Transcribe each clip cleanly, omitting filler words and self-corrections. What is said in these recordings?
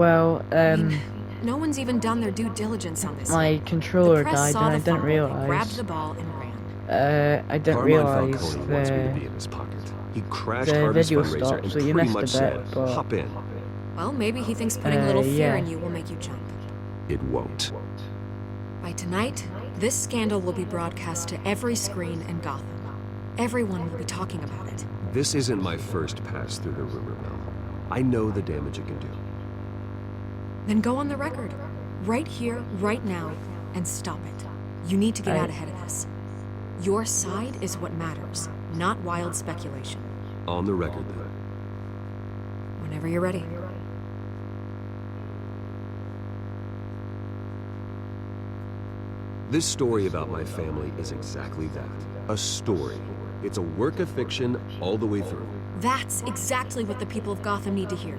Well, I mean, no one's even done their due diligence on this my yet. controller The press died saw and I the didn't fumble, they grabbed the realise. ball and ran. I didn't Carmine realise Falcone wants me to be in his pocket. He crashed the Harvey's video fundraiser stopped, and so you pretty missed a much bit, said, but hop in. Well, maybe he thinks putting a little fear yeah. in you will make you jump. It won't. By tonight, this scandal will be broadcast to every screen in Gotham. Everyone will be talking about it. This isn't my first pass through the rumor mill. I know the damage it can do. Then go on the record. Right here, right now, and stop it. You need to get out ahead of this. Your side is what matters, not wild speculation. On the record, then. Whenever you're ready. This story about my family is exactly that. A story. It's a work of fiction all the way through. That's exactly what the people of Gotham need to hear.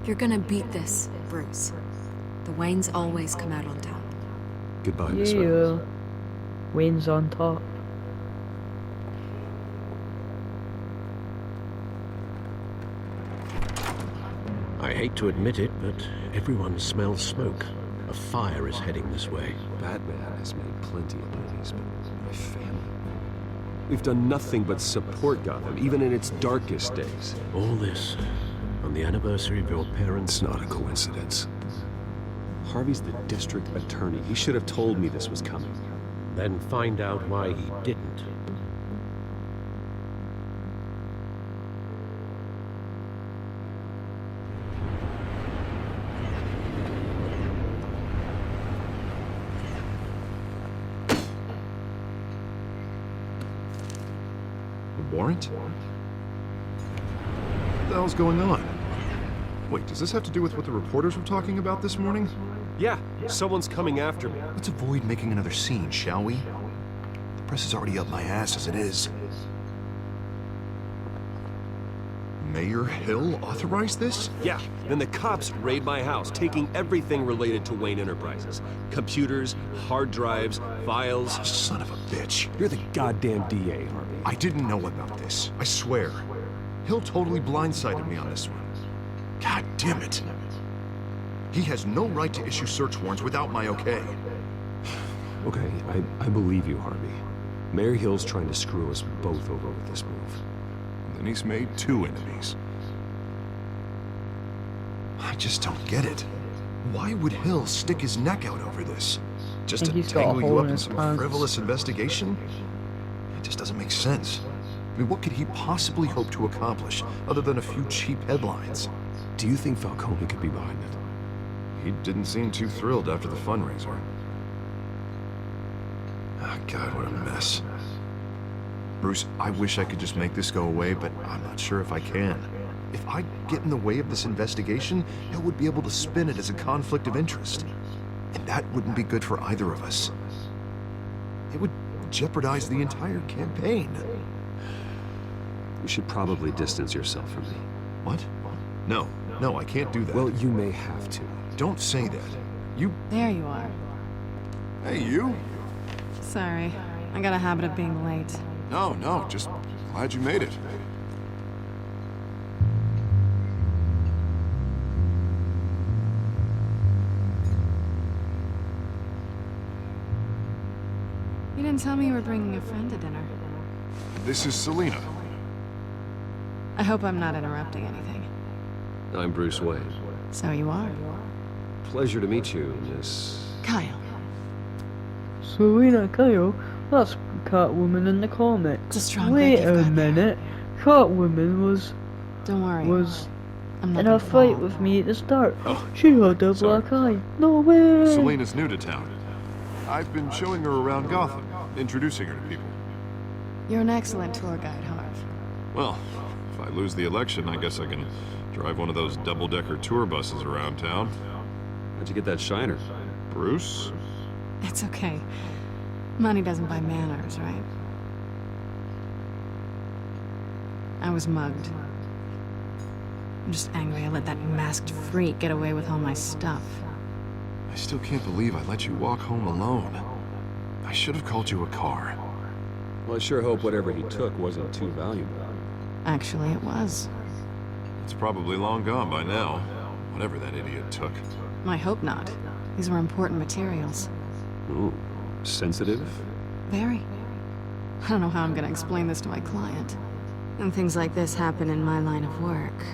You're gonna beat this, Bruce. The Waynes always come out on top. Goodbye, Miss Reynolds. yeah, Wayne's on top. I hate to admit it, but everyone smells smoke. A fire is heading this way. Batman has made plenty of movies, but my family... We've done nothing but support Gotham, even in its darkest days. All this on the anniversary of your parents' It's not a coincidence. Harvey's the district attorney. He should have told me this was coming. Then find out why he didn't. A warrant? What the hell's going on? Wait, does this have to do with what the reporters were talking about this morning? Yeah, someone's coming after me. Let's avoid making another scene, shall we? The press is already up my ass as it is. Mayor Hill authorized this? Yeah, then the cops raid my house, taking everything related to Wayne Enterprises. Computers, hard drives, files. Oh, son of a bitch. You're the goddamn DA, Harvey. I didn't know about this. I swear. Hill totally blindsided me on this one. God damn it. He has no right to issue search warrants without my okay. Okay, I believe you, Harvey. Mayor Hill's trying to screw us both over with this move. Then he's made two enemies. I just don't get it. Why would Hill stick his neck out over this? Just to Think he's got a tangle you hole up in in his some pants. frivolous investigation? It just doesn't make sense. I mean, what could he possibly hope to accomplish other than a few cheap headlines? Do you think Falcone could be behind it? He didn't seem too thrilled after the fundraiser. Oh, God, what a mess. Bruce, I wish I could just make this go away, but I'm not sure if I can. If I get in the way of this investigation, Hill would be able to spin it as a conflict of interest. And that wouldn't be good for either of us. It would jeopardize the entire campaign. You should probably distance yourself from me. What? No, I can't do that. Well, you may have to. Don't say that. You... There you are. Hey, you? Sorry, I got a habit of being late. No, just glad you made it. You didn't tell me you were bringing a friend to dinner. This is Selina. I hope I'm not interrupting anything. I'm Bruce Wayne. So you are. Pleasure to meet you, Miss... Kyle. Selina Kyle? That's Catwoman in the comics. It's a strong Wait break you've a got there. minute. Catwoman Don't worry. was I'm not in a gonna fight fall. with me at the start. Oh, She had a sorry. black eye. No way. Selina's new to town. I've been showing her around Gotham, introducing her to people. You're an excellent tour guide, Harv. Well, if I lose the election, I guess I can drive one of those double-decker tour buses around town. How'd you get that shiner? Bruce? It's okay. Money doesn't buy manners, right? I was mugged. I'm just angry I let that masked freak get away with all my stuff. I still can't believe I let you walk home alone. I should have called you a car. Well, I sure hope whatever he took wasn't too valuable. Actually, it was. It's probably long gone by now. Whatever that idiot took. I hope not. These were important materials. Ooh, sensitive? Very. I don't know how I'm gonna explain this to my client. And things like this happen in my line of work.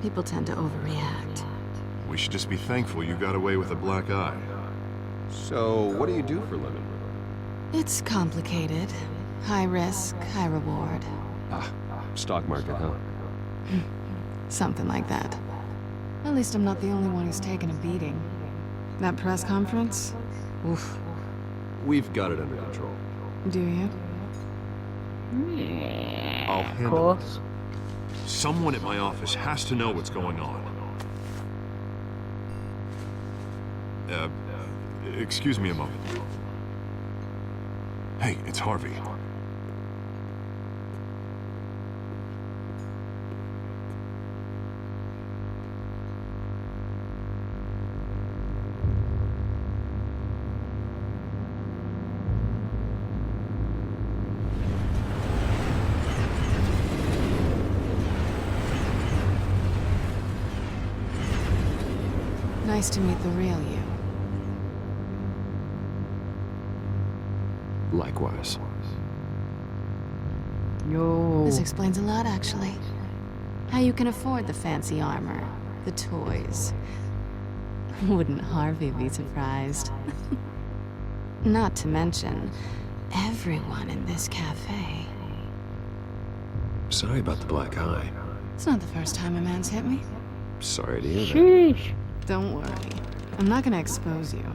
People tend to overreact. We should just be thankful you got away with a black eye. So, what do you do for a living? It's complicated. High risk, high reward. Ah, stock market, huh? Something like that. At least I'm not the only one who's taken a beating. That press conference? Oof. We've got it under control. Do you? I'll Of handle course. it. Someone at my office has to know what's going on. Excuse me a moment. Hey, it's Harvey. Nice to meet the real you. Likewise. Yo. This explains a lot, actually. How you can afford the fancy armor, the toys. Wouldn't Harvey be surprised? Not to mention, everyone in this cafe. Sorry about the black eye. It's not the first time a man's hit me. Sorry to hear that. Sheesh. Don't worry. I'm not gonna expose you.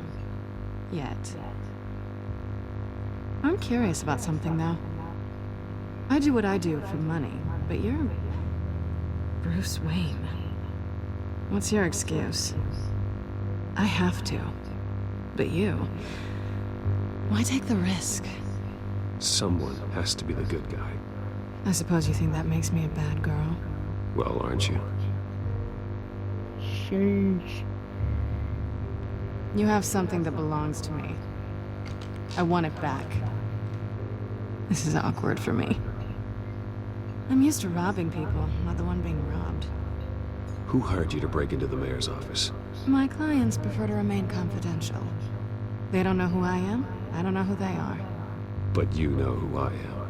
Yet. I'm curious about something, though. I do what I do for money, but you're... Bruce Wayne. What's your excuse? I have to. But you... Why take the risk? Someone has to be the good guy. I suppose you think that makes me a bad girl. Well, aren't you? Sheesh. You have something that belongs to me. I want it back. This is awkward for me. I'm used to robbing people, not the one being robbed. Who hired you to break into the mayor's office? My clients prefer to remain confidential. They don't know who I am, I don't know who they are. But you know who I am.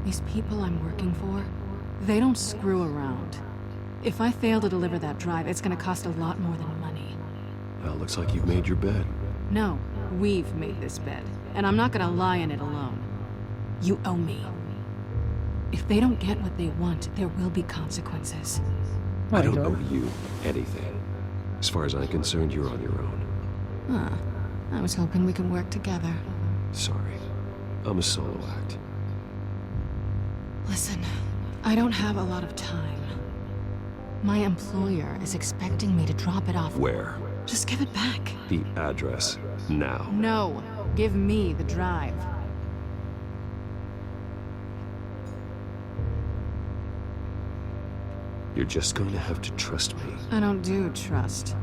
These people I'm working for, they don't screw around. If I fail to deliver that drive, it's gonna cost a lot more than money. Well, looks like you've made your bed. No, we've made this bed, and I'm not gonna lie in it alone. You owe me. If they don't get what they want, there will be consequences. I don't owe you anything. As far as I'm concerned, you're on your own. Huh. I was hoping we could work together. Sorry. I'm a solo act. Listen, I don't have a lot of time. My employer is expecting me to drop it off. Where? Just give it back. The address. Now. No, give me the drive. You're just going to have to trust me. I don't do trust.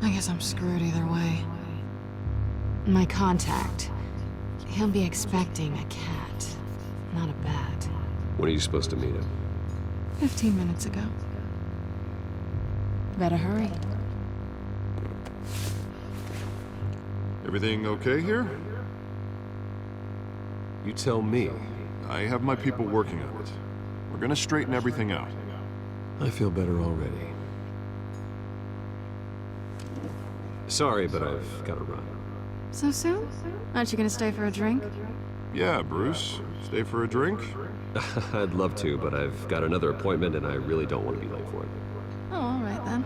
I guess I'm screwed either way. My contact, he'll be expecting a cat, not a bat. When are you supposed to meet him? 15 minutes ago. Better hurry. Everything okay here? You tell me. I have my people working on it. We're gonna straighten everything out. I feel better already. Sorry, but I've got to run. So soon? Aren't you gonna stay for a drink? Yeah, Bruce. Stay for a drink? I'd love to, but I've got another appointment and I really don't want to be late for it. Oh, all right then.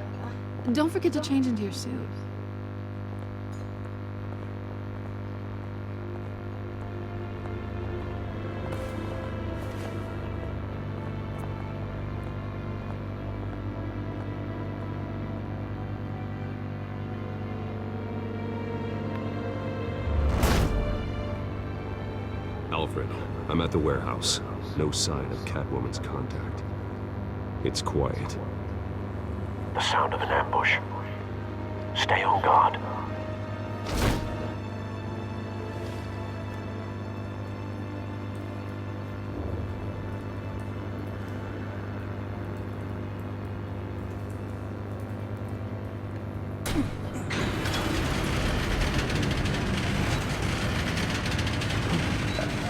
Don't forget to change into your suit. Alfred, I'm at the warehouse. No sign of Catwoman's contact. It's quiet. The sound of an ambush. Stay on guard.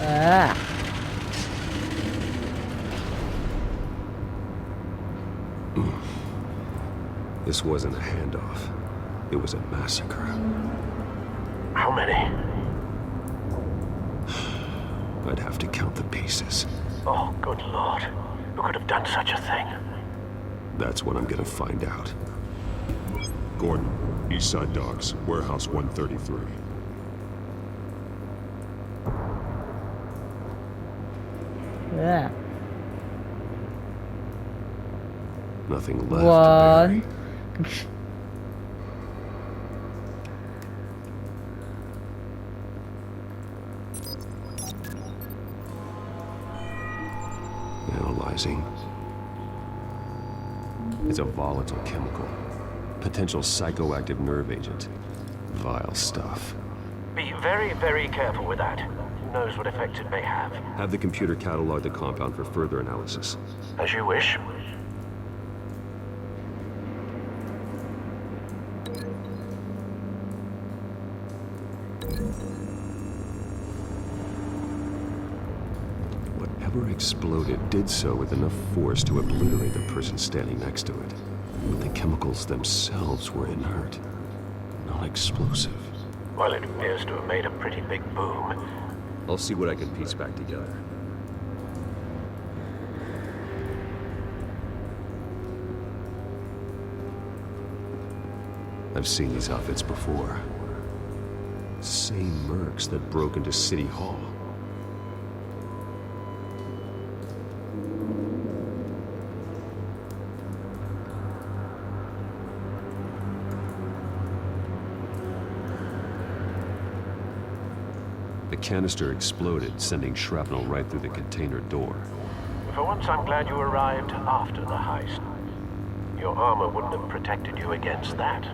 Ah. This wasn't a handoff. It was a massacre. How many? I'd have to count the pieces. Oh, good lord. Who could have done such a thing? That's what I'm gonna find out. Gordon, Eastside Docks, Warehouse 133. Yeah. Nothing left One. to bury. Analyzing. It's a volatile chemical. Potential psychoactive nerve agent. Vile stuff. Be very, very careful with that. Who knows what effects it may have? Have the computer catalog the compound for further analysis. As you wish. Whatever exploded did so with enough force to obliterate the person standing next to it. But the chemicals themselves were inert, not explosive. Well, it appears to have made a pretty big boom. I'll see what I can piece back together. I've seen these outfits before. Same mercs that broke into City Hall. The canister exploded, sending shrapnel right through the container door. For once, I'm glad you arrived after the heist. Your armor wouldn't have protected you against that.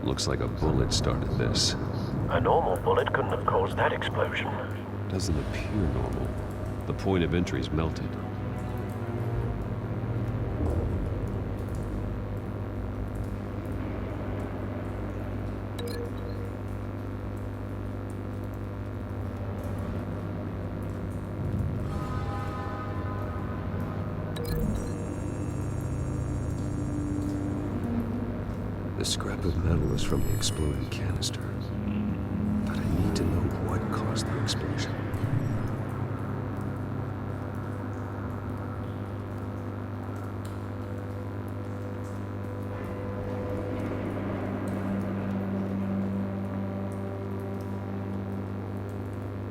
Looks like a bullet started this. A normal bullet couldn't have caused that explosion. Doesn't appear normal. The point of entry's melted. The scrap of metal is from the exploded canister. But I need to know what caused the explosion.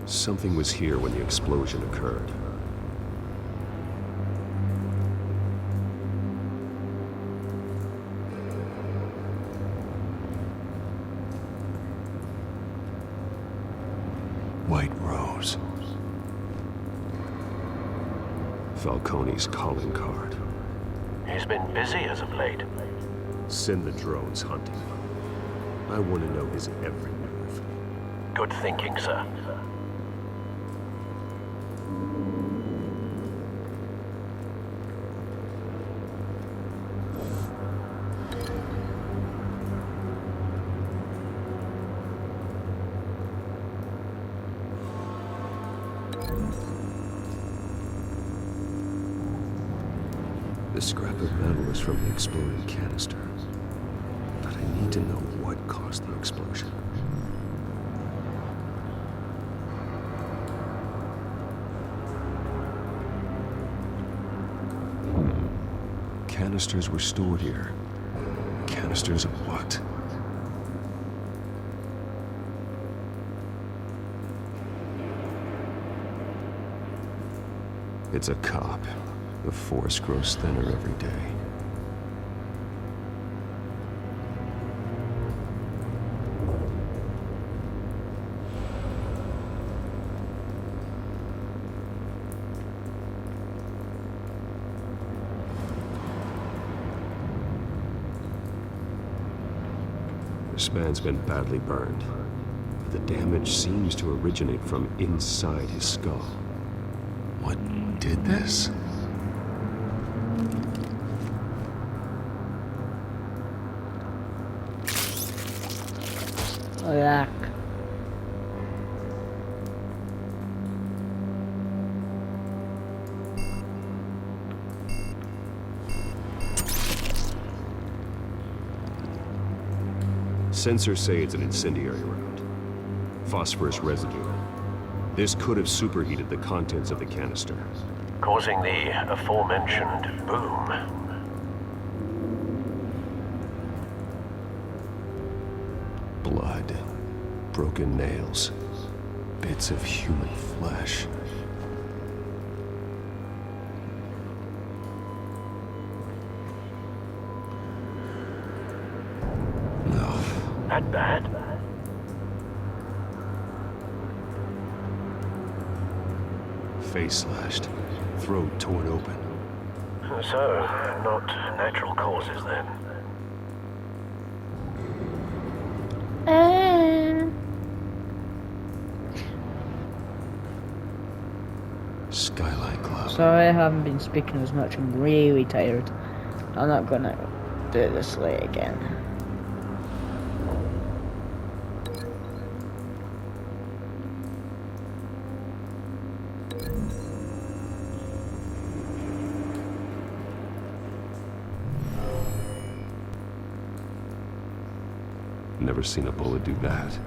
Something was here when the explosion occurred. White Rose. Falcone's calling card. He's been busy as of late. Send the drones hunting. I want to know his every move. Good thinking, sir. The scrap of metal is from the exploded canister. But I need to know what caused the explosion. Canisters were stored here. Canisters of what? It's a cop. The force grows thinner every day. This man's been badly burned, but the damage seems to originate from inside his skull. What did this? Yuck. Sensors say it's an incendiary round. Phosphorus residue. This could have superheated the contents of the canister. Causing the aforementioned boom. Blood. Broken nails. Bits of human flesh. No. That bad? Face slashed. Throat torn open. So, not natural causes then. Skylight Club. Sorry I haven't been speaking as much. I'm really tired. I'm not gonna do this late again. Never seen a bullet do that.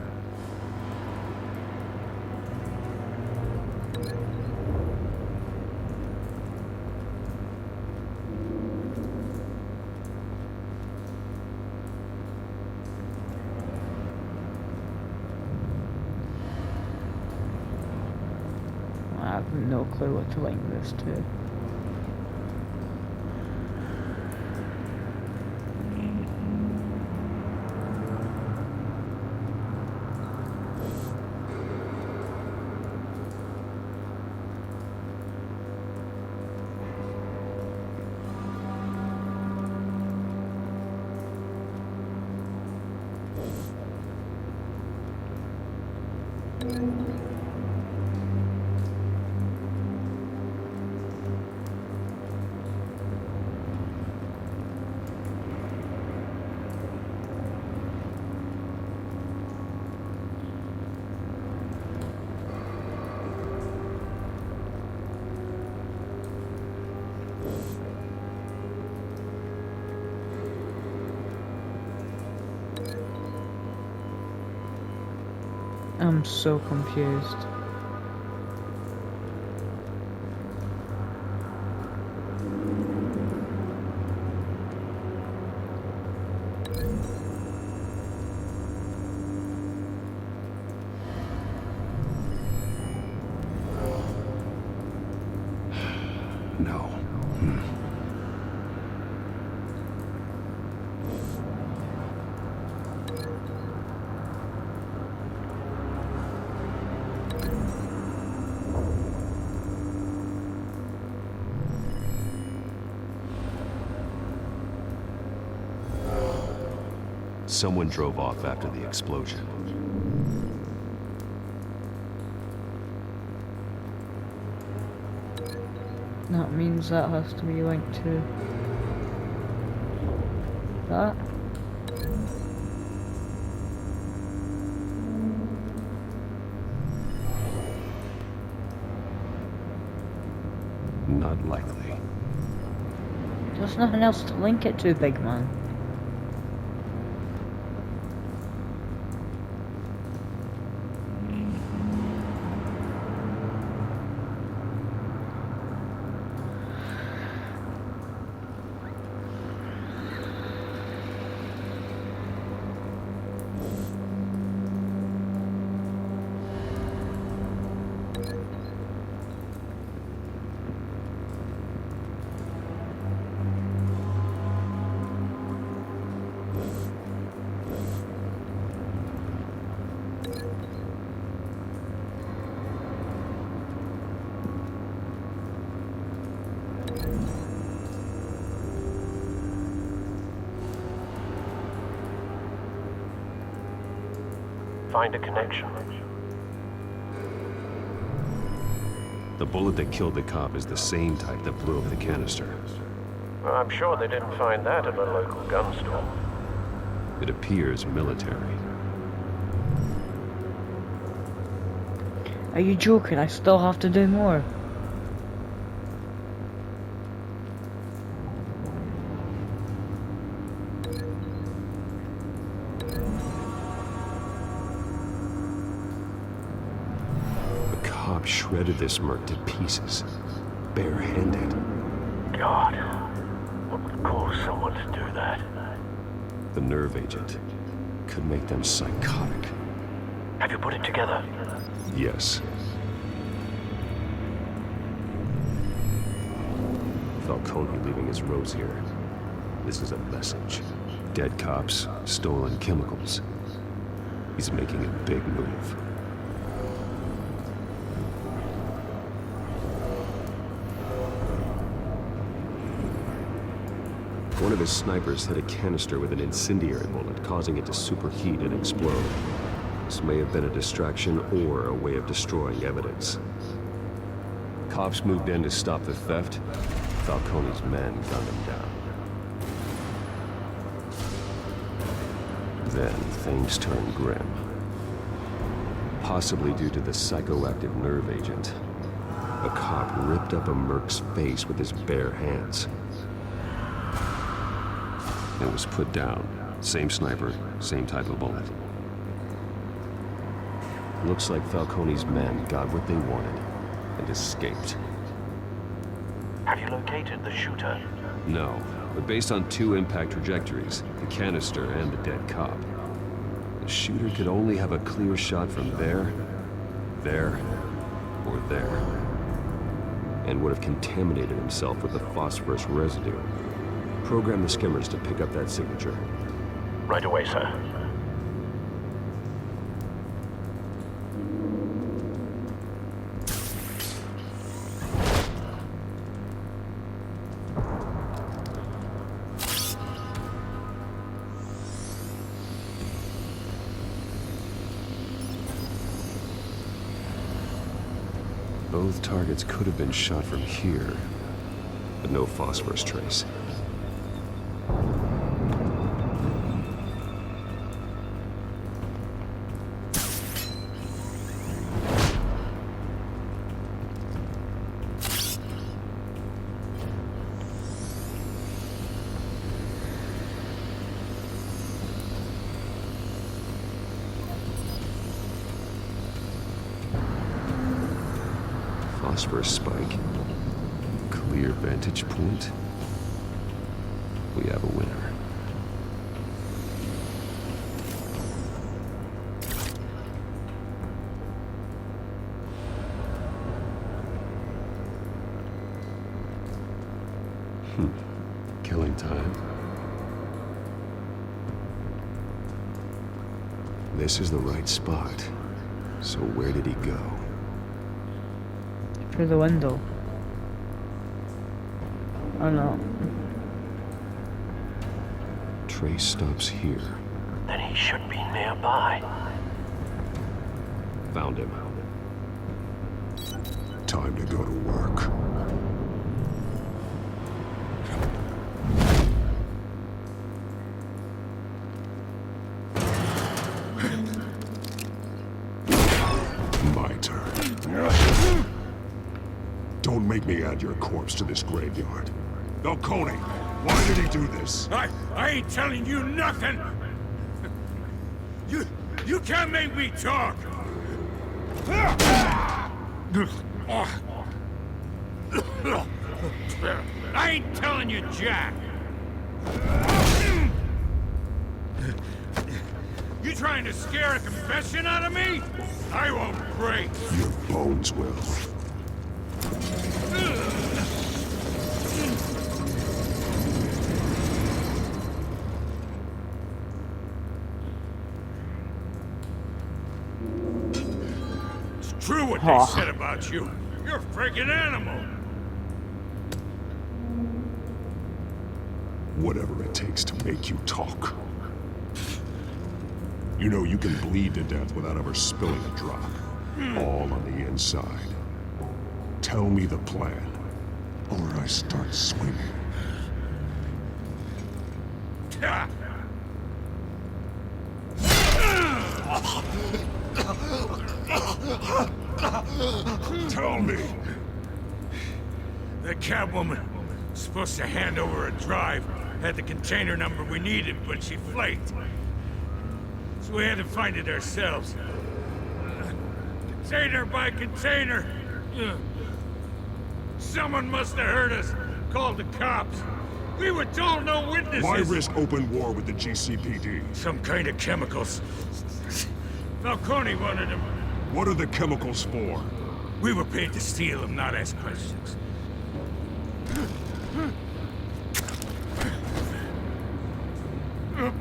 I have no clue what to link this to. I'm so confused. No. Someone drove off after the explosion. That means that has to be linked to that. Not likely. There's nothing else to link it to, big man. find a connection. The bullet that killed the cop is the same type that blew up the canister. Well, I'm sure they didn't find that at a local gun store. It appears military. Are you joking? I still have to do more. The cop shredded this merc to pieces, barehanded. God, what would cause someone to do that? The nerve agent could make them psychotic. Have you put it together? Yes. Falcone leaving his rose here. This is a message. Dead cops, stolen chemicals. He's making a big move. One of his snipers hit a canister with an incendiary bullet, causing it to superheat and explode. This may have been a distraction or a way of destroying evidence. Cops moved in to stop the theft. Falcone's men gunned him down. Then things turned grim. Possibly due to the psychoactive nerve agent. A cop ripped up a merc's face with his bare hands. It was put down. Same sniper, same type of bullet. Looks like Falcone's men got what they wanted and escaped. Have you located the shooter? No, but based on two impact trajectories, the canister and the dead cop, the shooter could only have a clear shot from there, or there, and would have contaminated himself with the phosphorus residue. Program the skimmers to pick up that signature. Right away, sir. Both targets could have been shot from here, but no phosphorus trace. Phosphorus spike. Clear vantage point. We have a winner. Killing time. This is the right spot. So where did he go? Through the window. Oh no. Trace stops here. Then he should be nearby. Found him. Time to go to work. My turn. Don't make me add your corpse to this graveyard. Falcone, why did he do this? I ain't telling you nothing! You can't make me talk! I ain't telling you jack! You trying to scare a confession out of me? I won't break! Your bones will. It's true what they said about you. You're a freaking animal! Whatever it takes to make you talk. You know you can bleed to death without ever spilling a drop. All on the inside. Tell me the plan, or I start swinging. Tell me. The Catwoman was supposed to hand over a drive. Had the container number we needed, but she flaked. So we had to find it ourselves. Container by container. Someone must have heard us. Called the cops. We were told no witnesses. Why risk open war with the GCPD? Some kind of chemicals. Falcone wanted them. What are the chemicals for? We were paid to steal them, not ask questions.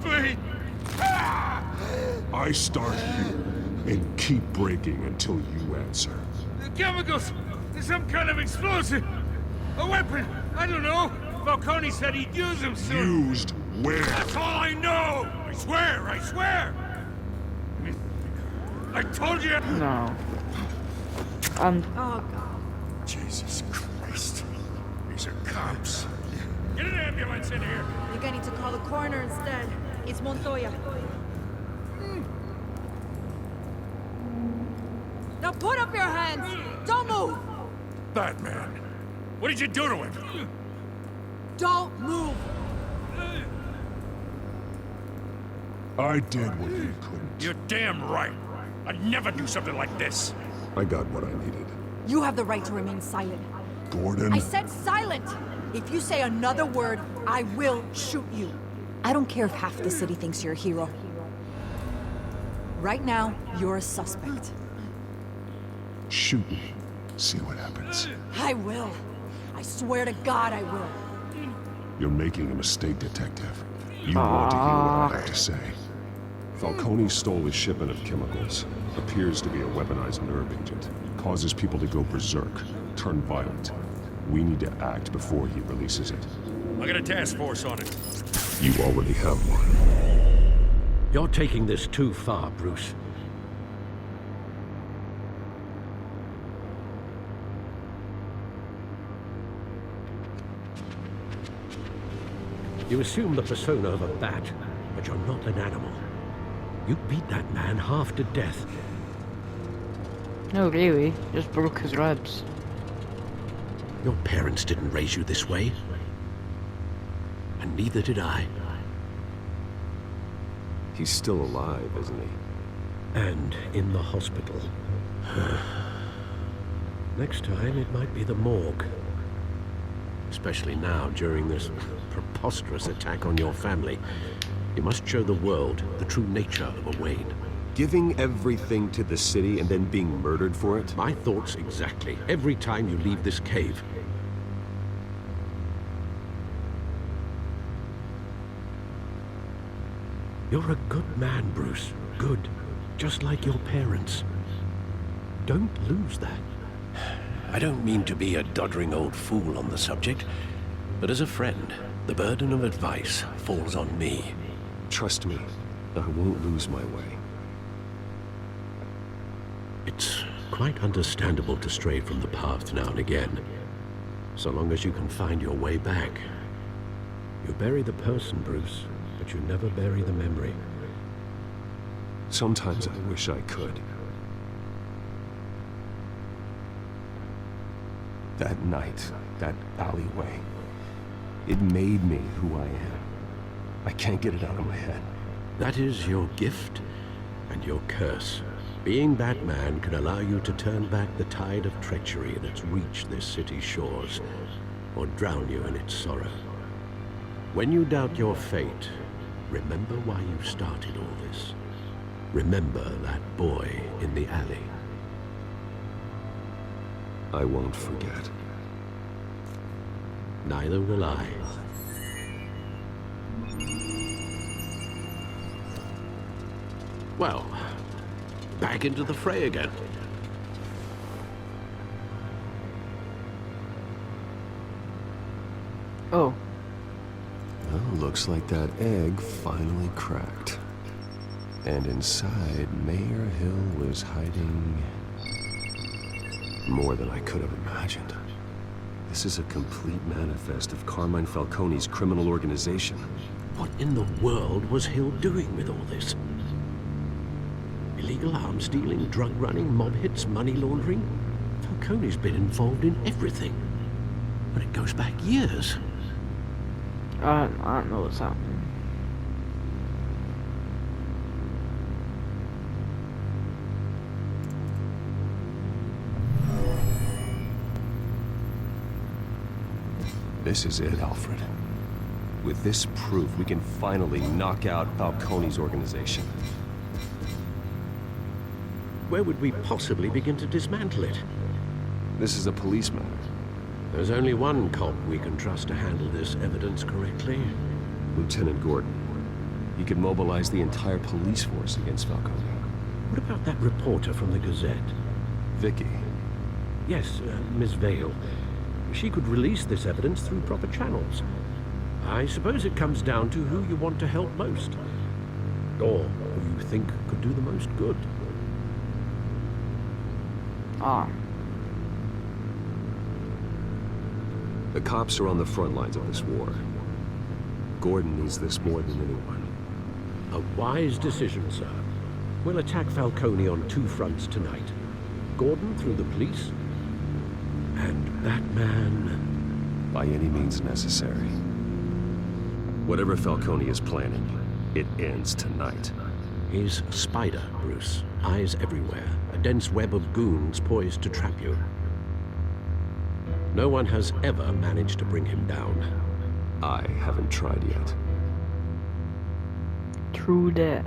Please. I start here and keep breaking until you answer. The chemicals! There's some kind of explosive! A weapon! I don't know! Falcone said he'd use them soon! Used where? That's all I know! I swear! I swear! I told you! No. Oh, God. Jesus Christ. These are cops. Get an ambulance in here! I think I need to call the coroner instead. It's Montoya. Now put up your hands! Don't move! Batman, what did you do to him? Don't move! I did what you couldn't. You're damn right. I'd never do something like this. I got what I needed. You have the right to remain silent. Gordon? I said silent! If you say another word, I will shoot you. I don't care if half the city thinks you're a hero. Right now, you're a suspect. Shoot me. See what happens. I will. I swear to God I will. You're making a mistake, Detective. You want to hear what I have to say. Falcone stole a shipment of chemicals. Appears to be a weaponized nerve agent. Causes people to go berserk, turn violent. We need to act before he releases it. I got a task force on it. You already have one. You're taking this too far, Bruce. You assume the persona of a bat, but you're not an animal. You beat that man half to death. No, really. Just broke his ribs. Your parents didn't raise you this way. And neither did I. He's still alive, isn't he? And in the hospital. Next time, it might be the morgue. Especially now, during this preposterous attack on your family. You must show the world the true nature of a Wayne. Giving everything to the city and then being murdered for it? My thoughts exactly. Every time you leave this cave. You're a good man, Bruce. Good. Just like your parents. Don't lose that. I don't mean to be a doddering old fool on the subject, but as a friend, the burden of advice falls on me. Trust me, I won't lose my way. It's quite understandable to stray from the path now and again, so long as you can find your way back. You bury the person, Bruce, but you never bury the memory. Sometimes I wish I could. That night, that alleyway, it made me who I am. I can't get it out of my head. That is your gift and your curse. Being Batman can allow you to turn back the tide of treachery that's reached this city's shores, or drown you in its sorrow. When you doubt your fate, remember why you started all this. Remember that boy in the alley. I won't forget. Neither will I. Well, back into the fray again. Oh. Well, looks like that egg finally cracked. And inside, Mayor Hill was hiding more than I could have imagined. This is a complete manifest of Carmine Falcone's criminal organization. What in the world was Hill doing with all this? Illegal arms dealing, drug running, mob hits, money laundering? Falcone's been involved in everything. But it goes back years. I don't know what's happening. This is it, Alfred. With this proof, we can finally knock out Falcone's organization. Where would we possibly begin to dismantle it? This is a police matter. There's only one cop we can trust to handle this evidence correctly. Lieutenant Gordon. He could mobilize the entire police force against Falcone. What about that reporter from the Gazette? Vicky. Yes, Miss Vale. She could release this evidence through proper channels. I suppose it comes down to who you want to help most. Or who you think could do the most good. The cops are on the front lines of this war. Gordon needs this more than anyone. A wise decision, sir. We'll attack Falcone on two fronts tonight. Gordon through the police, and Batman... by any means necessary. Whatever Falcone is planning, it ends tonight. He's a spider, Bruce. Eyes everywhere. A dense web of goons poised to trap you. No one has ever managed to bring him down. I haven't tried yet. True that.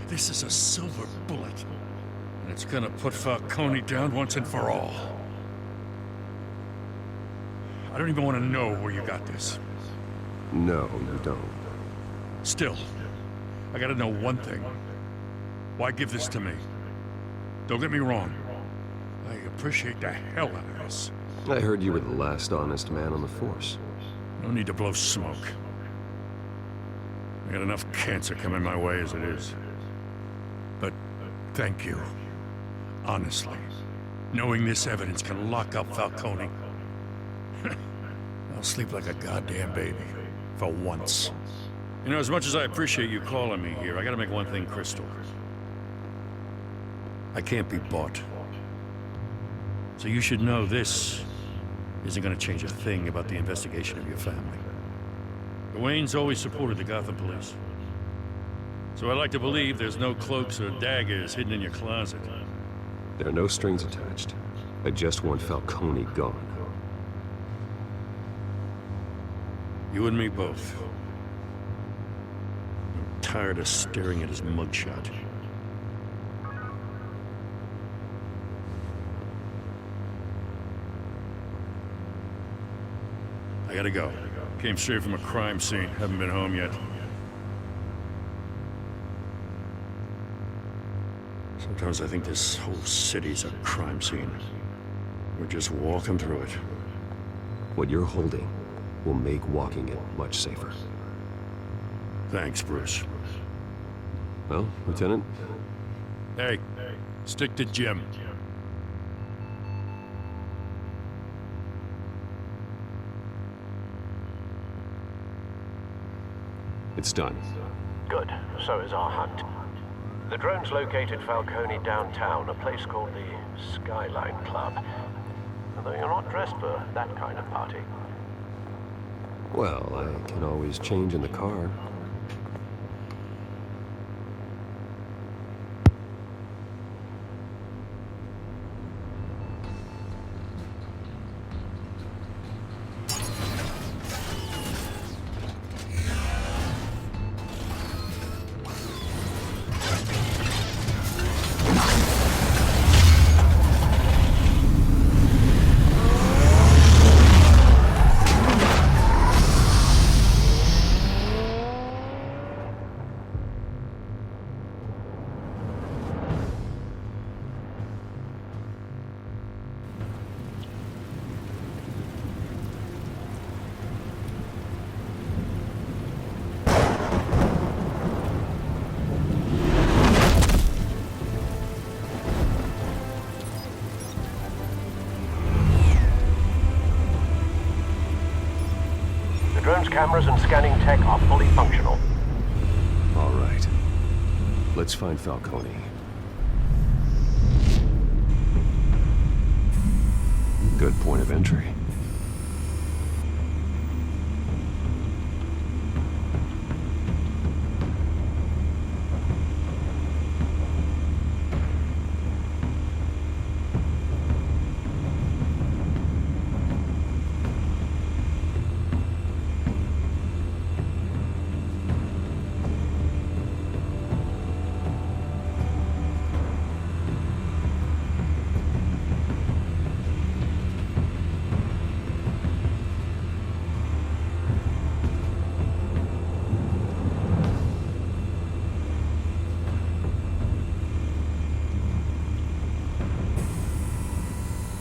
This is a silver bullet. And it's gonna put Falcone down once and for all. I don't even want to know where you got this. No, you don't. Still, I gotta know one thing. Why give this to me? Don't get me wrong. I appreciate the hell out of this. I heard you were the last honest man on the force. No need to blow smoke. I got enough cancer coming my way as it is. But thank you. Honestly. Knowing this evidence can lock up Falcone. I'll sleep like a goddamn baby. For once. You know, as much as I appreciate you calling me here, I gotta make one thing crystal. I can't be bought. So you should know this isn't gonna change a thing about the investigation of your family. The Waynes always supported the Gotham police. So I like to believe there's no cloaks or daggers hidden in your closet. There are no strings attached. I just want Falcone gone. You and me both. I'm tired of staring at his mugshot. I gotta go. Came straight from a crime scene. Haven't been home yet. Sometimes I think this whole city's a crime scene. We're just walking through it. What you're holding will make walking it much safer. Thanks, Bruce. Well, Lieutenant? Hey, stick to Jim. It's done. Good. So is our hunt. The drones located Falcone downtown, a place called the Skyline Club. Although you're not dressed for that kind of party. Well, I can always change in the car. cameras and scanning tech are fully functional. All right. Let's find Falcone. Good point of entry.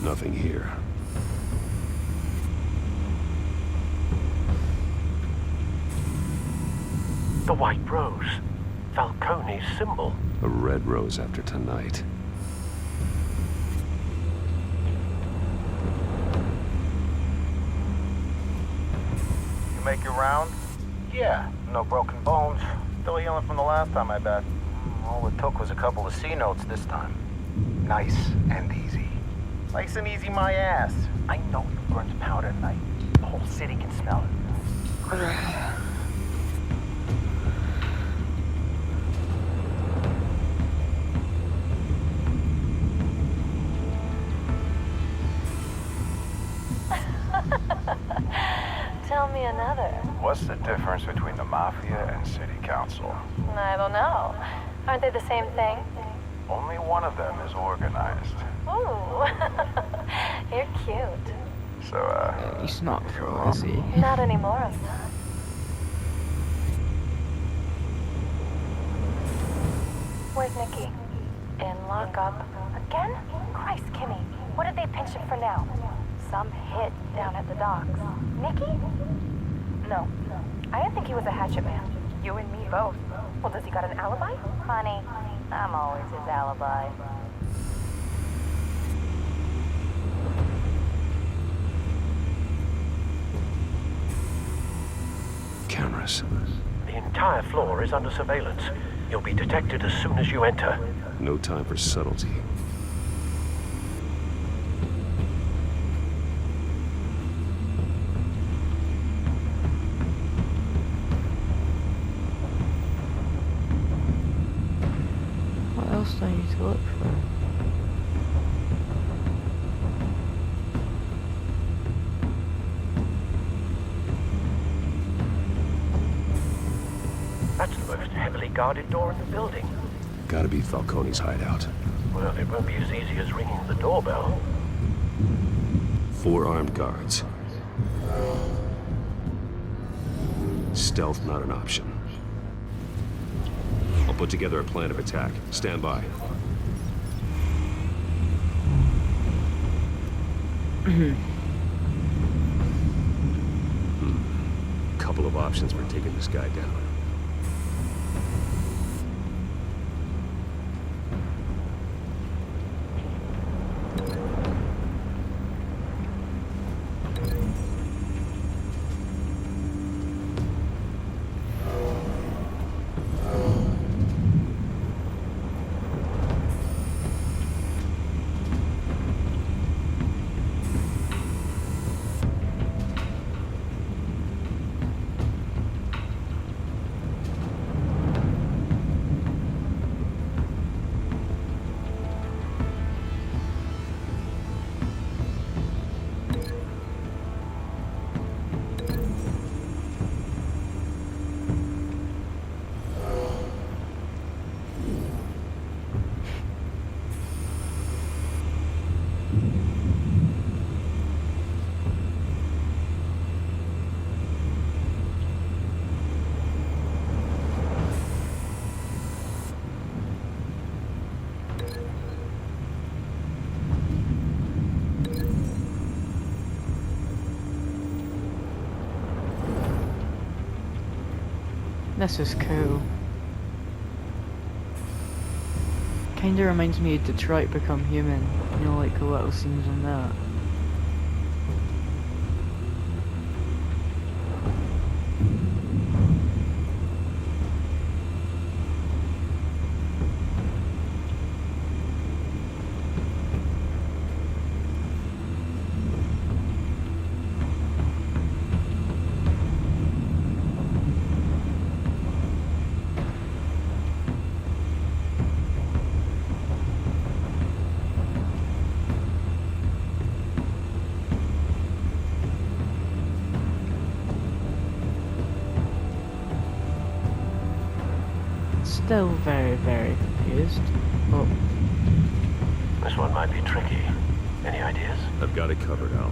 Nothing here. The white rose. Falcone's symbol. A red rose after tonight. You make your round? Yeah, no broken bones. Still healing from the last time, I bet. All it took was a couple of C notes this time. Nice and easy. Nice and easy, my ass. I know you burned powder tonight. The whole city can smell it. Tell me another. What's the difference between the Mafia and City Council? I don't know. Aren't they the same thing? Only one of them is organized. Ooh. You're cute. So, He's not for, is he? Not anymore, I'm not. Where's Nikki? In lockup. Again? Christ, Kimmy. What did they pinch him for now? Some hit down at the docks. Nikki? No. I didn't think he was a hatchet man. You and me both. Well, does he got an alibi? Honey, I'm always his alibi. Cameras. The entire floor is under surveillance. You'll be detected as soon as you enter. No time for subtlety. What else do I need to look for? That's the most heavily guarded door in the building. Gotta be Falcone's hideout. Well, it won't be as easy as ringing the doorbell. 4 armed guards. Stealth not an option. I'll put together a plan of attack. Stand by. Couple of options for taking this guy down. This is cool. Kinda reminds me of Detroit Become Human. You know, like the little scenes in that. still very, very confused. Oh, This one might be tricky. Any ideas? I've got it covered, Al.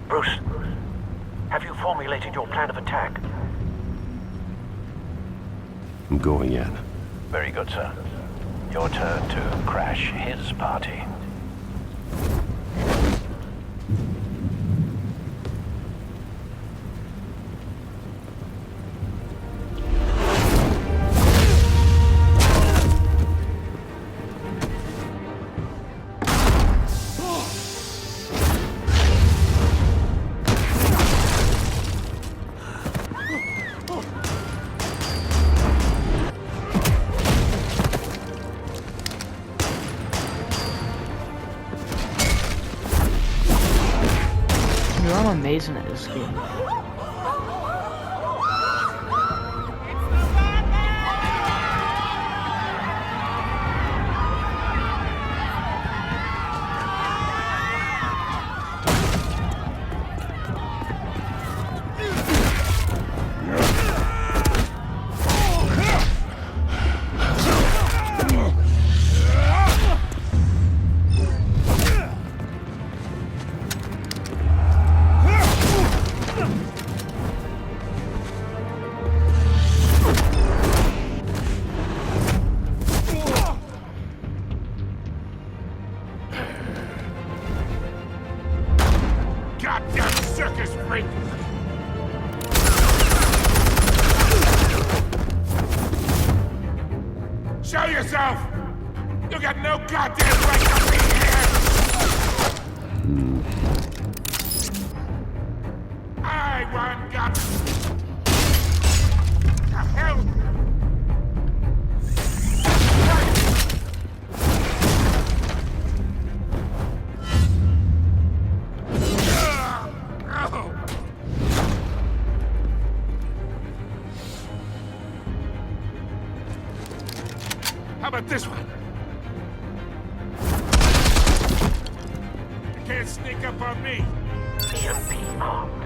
Bruce, have you formulated your plan of attack? I'm going in. Very good, sir. Your turn to crash his party. I'm amazing at this game. Show yourself! You got no goddamn right to be here! I want got... The hell? How about this one? You can't sneak up on me. Be armed.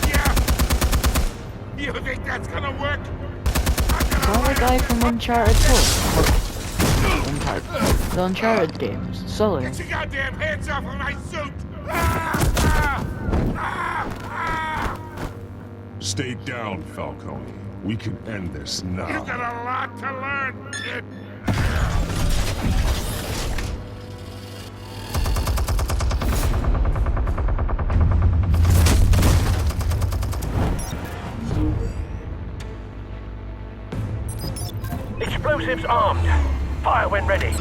Yeah. You think that's gonna work? Is that the guy from Uncharted 4? The Uncharted games. Sully. Get your goddamn hands off of my suit! Stay down, Falcone. We can end this now. You got a lot to learn, kid. Explosives armed. Fire when ready.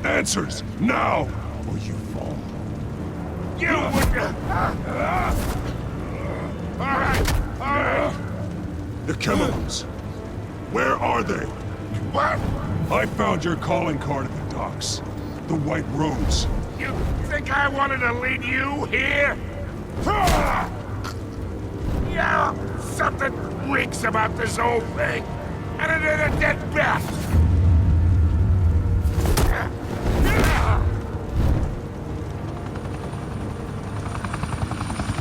Answers, now, or you fall. You would... All right. The chemicals. Where are they? What? I found your calling card at the docks. The White Rose. You think I wanted to lead you here? Yeah, something reeks about this whole thing. And it ain't a dead bat.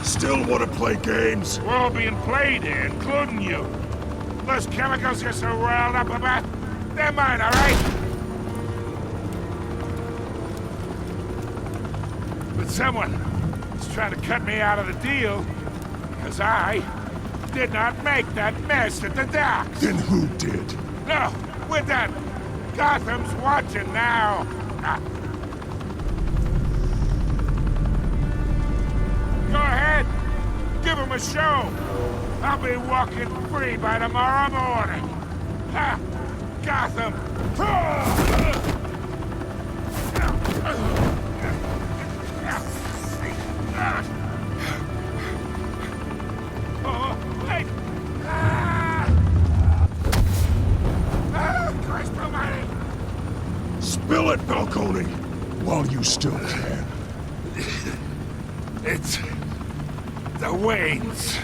Still want to play games? We're all being played here, including you. Those chemicals you're so riled up about, they're mine, all right? But someone is trying to cut me out of the deal, because I did not make that mess at the docks. Then who did? No, we're done. Gotham's watching now. Go ahead. Give him a show. I'll be walking free by tomorrow morning. Ha! Gotham. Oh, wait! Christ almighty! Spill it, Falcone, while you still can. It's the Waynes.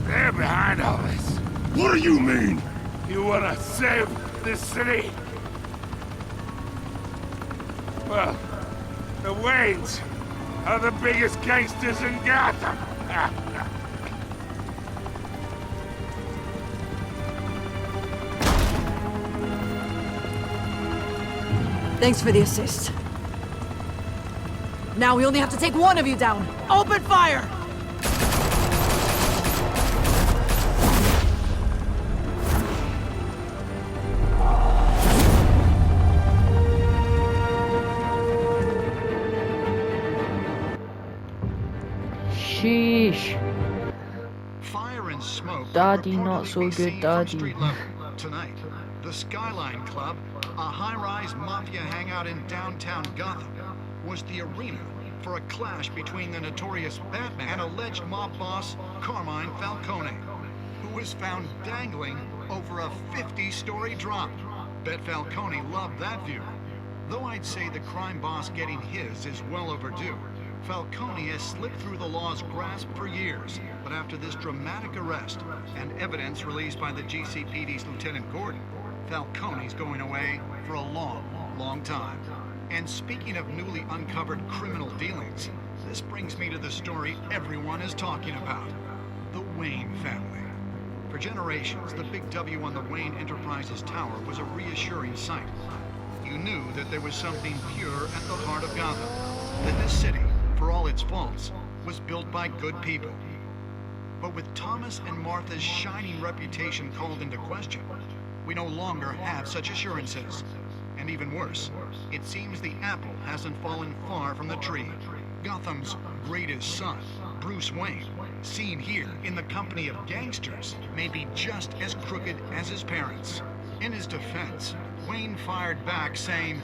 They're behind all this. What do you mean? You wanna save this city? Well, the Waynes are the biggest gangsters in Gotham. Thanks for the assist. Now we only have to take one of you down. Open fire! Sheesh. Fire and smoke. Daddy, not so good, Daddy. Tonight, the Skyline Club, a high-rise mafia hangout in downtown Gotham, was the arena for a clash between the notorious Batman and alleged mob boss Carmine Falcone, who was found dangling over a 50-story drop. Bet Falcone loved that view. Though I'd say the crime boss getting his is well overdue, Falcone has slipped through the law's grasp for years, but after this dramatic arrest and evidence released by the GCPD's Lieutenant Gordon, Falcone's going away for a long, long time. And speaking of newly uncovered criminal dealings, this brings me to the story everyone is talking about: the Wayne family. For generations, the big W on the Wayne Enterprises Tower was a reassuring sight. You knew that there was something pure at the heart of Gotham, that this city, for all its faults, was built by good people. But with Thomas and Martha's shining reputation called into question, we no longer have such assurances. And even worse, it seems the apple hasn't fallen far from the tree. Gotham's greatest son, Bruce Wayne, seen here in the company of gangsters, may be just as crooked as his parents. In his defense, Wayne fired back saying,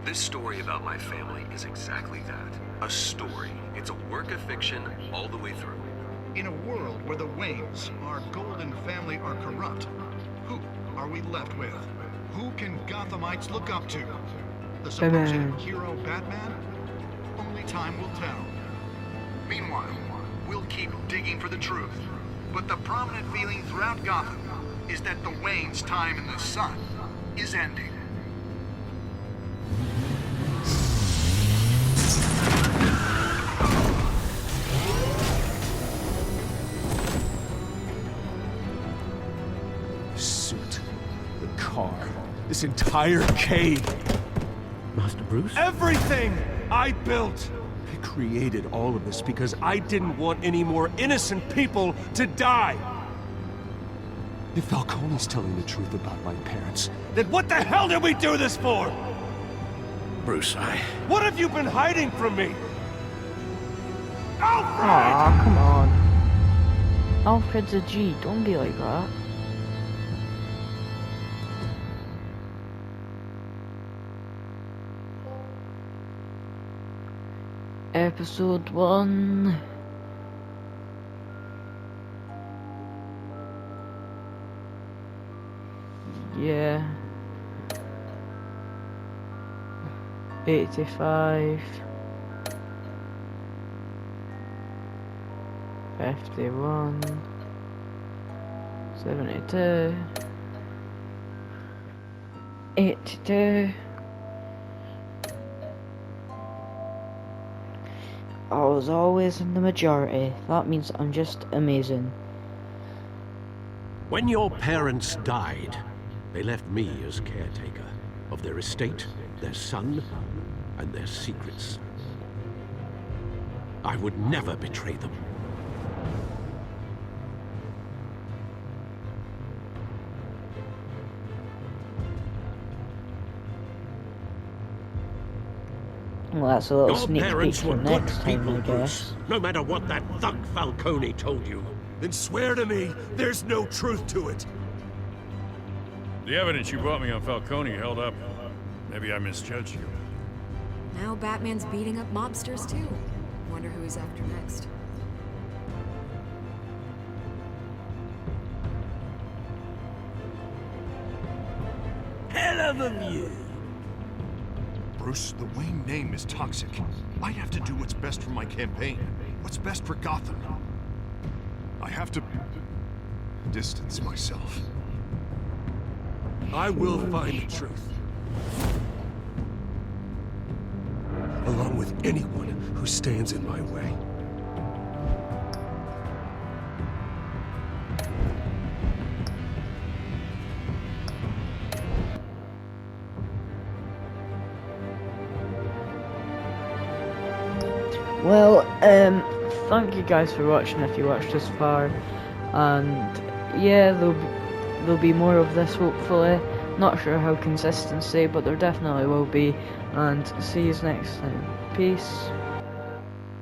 "This story about my family is exactly that. A story. It's a work of fiction all the way through." In a world where the Waynes, our golden family, are corrupt, who are we left with? Who can Gothamites look up to? The supposed hero Batman? Only time will tell. Meanwhile, we'll keep digging for the truth. But the prominent feeling throughout Gotham is that the Waynes' time in the sun is ending. Suit, the car, this entire cave. Master Bruce? Everything I built! I created all of this because I didn't want any more innocent people to die! If Falcone's telling the truth about my parents, then what the hell did we do this for? Bruce, What have you been hiding from me? Alfred! Aw, come on. Alfred's a G, don't be like that. Episode 1. Yeah. 85. 51. 72. 82. I was always in the majority. That means I'm just amazing. when your parents died, they left me as caretaker of their estate, their son, and their secrets. I would never betray them. Well, that's a little Your sneak peek parents for were good next time, people, I Bruce. guess. No matter what that thug Falcone told you. Then swear to me there's no truth to it. The evidence you brought me on Falcone held up. Maybe I misjudged you. Now Batman's beating up mobsters too. Wonder who he's after next. Hell of a view. Bruce, the Wayne name is toxic. I have to do what's best for my campaign. What's best for Gotham. I have to distance myself. I will find the truth. Along with anyone who stands in my way. Well, thank you guys for watching if you watched this far, and yeah, there'll be more of this hopefully. Not sure how consistency, but there definitely will be, and see you next time. Peace.